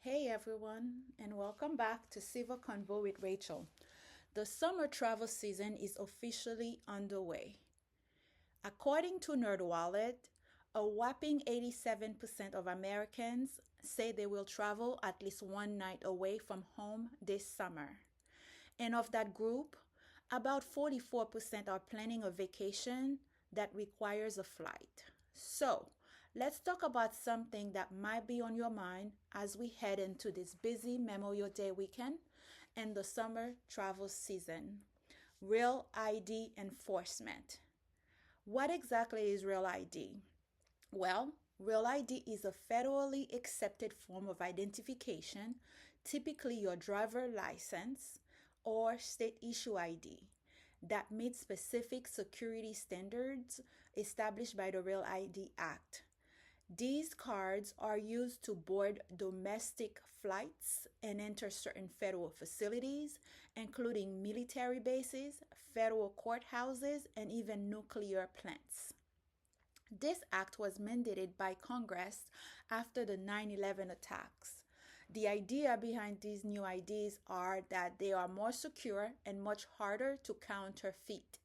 Hey everyone, and welcome back to Civil Convo with Rachel. The summer travel season is officially underway. According to NerdWallet, a whopping 87% of Americans say they will travel at least one night away from home this summer. And of that group, about 44% are planning a vacation that requires a flight. So, let's talk about something that might be on your mind as we head into this busy Memorial Day weekend and the summer travel season. Real ID enforcement. What exactly is Real ID? Well, Real ID is a federally accepted form of identification, typically your driver license or state issue ID, that meets specific security standards established by the Real ID Act. These cards are used to board domestic flights and enter certain federal facilities, including military bases, federal courthouses, and even nuclear plants. This act was mandated by Congress after the 9/11 attacks. The idea behind these new IDs are that they are more secure and much harder to counterfeit.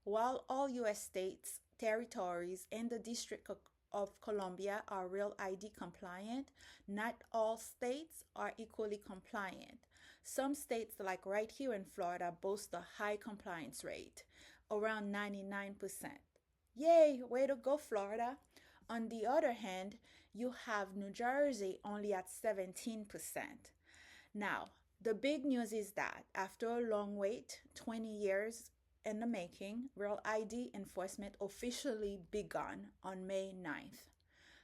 While all U.S. states, territories, and the District of Columbia are Real ID compliant, not all states are equally compliant. Some states, like right here in Florida, boast a high compliance rate, around 99%. Yay, way to go, Florida. On the other hand, you have New Jersey only at 17%. Now, the big news is that after a long wait, 20 years in the making, Real ID enforcement officially begun on May 9th.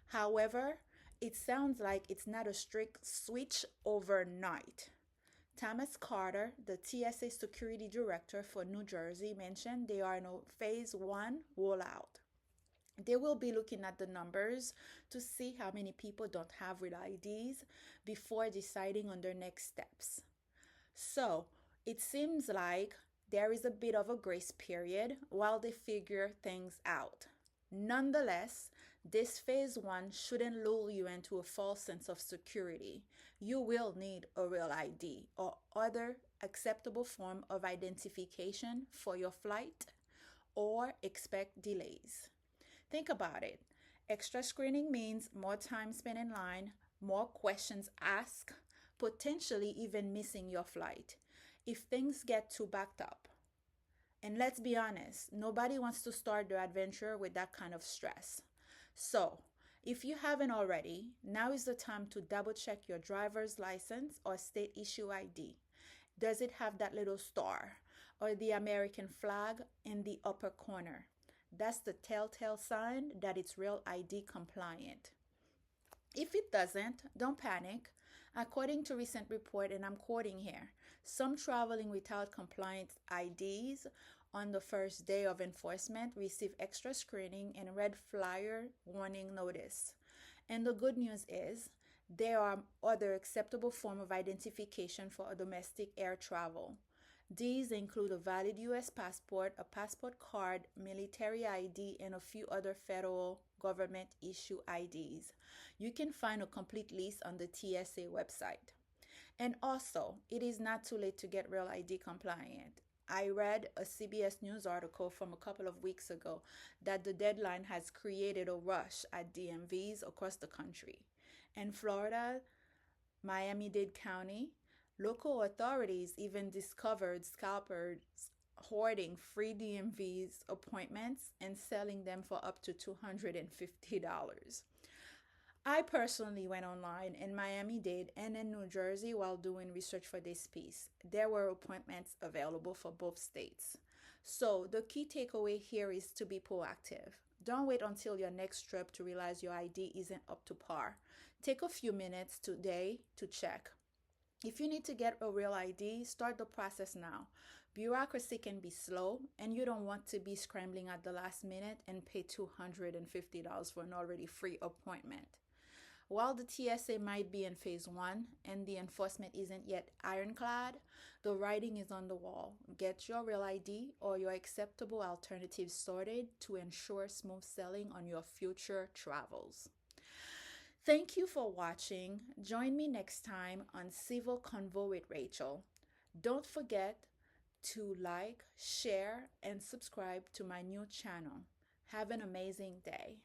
However, it sounds like it's not a strict switch overnight. Thomas Carter, the TSA security director for New Jersey, mentioned they are in a phase one rollout. They will be looking at the numbers to see how many people don't have real IDs before deciding on their next steps. So it seems like there is a bit of a grace period while they figure things out. Nonetheless, this phase one shouldn't lull you into a false sense of security. You will need a real ID or other acceptable form of identification for your flight, or expect delays. Think about it. Extra screening means more time spent in line, more questions asked, potentially even missing your flight if things get too backed up. And let's be honest, nobody wants to start their adventure with that kind of stress. So, if you haven't already, now is the time to double check your driver's license or state issue ID. Does it have that little star or the American flag in the upper corner? That's the telltale sign that it's Real ID compliant. If it doesn't, don't panic. According to recent report, and I'm quoting here, some traveling without compliant IDs on the first day of enforcement receive extra screening and red flyer warning notice. And the good news is there are other acceptable forms of identification for domestic air travel. These include a valid U.S. passport, a passport card, military ID, and a few other federal government issue IDs. You can find a complete list on the TSA website. And also, it is not too late to get Real ID compliant. I read a CBS News article from a couple of weeks ago that the deadline has created a rush at DMVs across the country. In Florida, Miami-Dade County, local authorities even discovered scalpers hoarding free DMV's appointments and selling them for up to $250. I personally went online in Miami-Dade and in New Jersey while doing research for this piece. There were appointments available for both states. So the key takeaway here is to be proactive. Don't wait until your next trip to realize your ID isn't up to par. Take a few minutes today to check. If you need to get a real ID, start the process now. Bureaucracy can be slow, and you don't want to be scrambling at the last minute and pay $250 for an already free appointment. While the TSA might be in phase one and the enforcement isn't yet ironclad, the writing is on the wall. Get your real ID or your acceptable alternatives sorted to ensure smooth sailing on your future travels. Thank you for watching. Join me next time on Civil Convo with Rachel. Don't forget to like, share, and subscribe to my new channel. Have an amazing day.